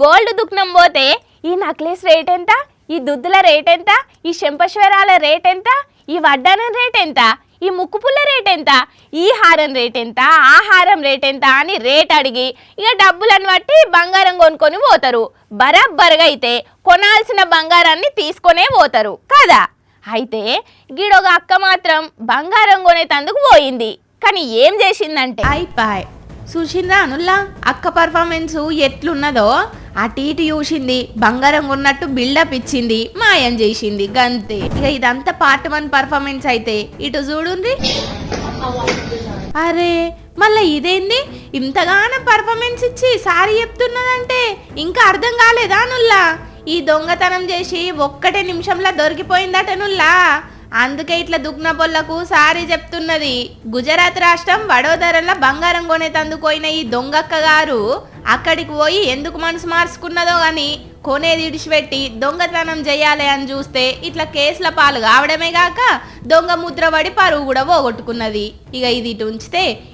Gold దుఃఖం పోతే ఈ నక్లెస్ రేట్ ఎంత, ఈ దుద్దుల రేట్ ఎంత, ఈ శంపశ్వరాల రేట్ ఎంత, ఈ వడ్డానం రేట్ ఎంత, ఈ ముక్కుపుల్ల రేట్ ఎంత, ఈ హారం రేట్ ఎంత, ఆ హారం రేట్ ఎంత అని రేట్ అడిగి ఇక డబ్బులను బట్టి బంగారం కొనుక్కొని పోతారు. బరాబర్గా అయితే కొనాల్సిన బంగారాన్ని తీసుకొనే పోతారు కదా. అయితే గీడొక అక్క మాత్రం బంగారం కొనేటందుకు పోయింది. కానీ ఏం చేసిందంటే అయిపాయ్ చూసిండ్రా అనుల్లా అక్క పర్ఫార్మెన్స్ ఎట్లున్నదో. అటు ఇటు చూసింది, బంగారం కొన్నట్టు బిల్డప్ ఇచ్చింది, మాయం చేసింది గంతే. ఇక ఇదంతా పార్ట్ 1 పర్ఫార్మెన్స్ అయితే ఇటు చూడుండ్రి. అరే మళ్ళా ఇదేంది ఇంతగానో పర్ఫార్మెన్స్ ఇచ్చి సారీ చెప్తున్నదంటే ఇంకా అర్థం కాలేదా నుల్లా? ఈ దొంగతనం చేసి ఒక్కటే నిమిషంలో దొరికిపోయిందటనుల్లా. అందుకే ఇట్లా దుగ్న పొల్లకు సారీ చెప్తున్నది. గుజరాత్ రాష్ట్రం వడోదరలో బంగారం కొనేతందుకు పోయిన ఈ దొంగక్క గారు అక్కడికి పోయి ఎందుకు మనసు మార్చుకున్నదో గాని కొనేది ఇడిచిపెట్టి దొంగతనం చేయాలి అని చూస్తే ఇట్లా కేసుల పాలు కావడమే గాక దొంగ ముద్ర పడి పరువు కూడా పోగొట్టుకున్నది. ఇక ఇది ఇటు ఉంచితే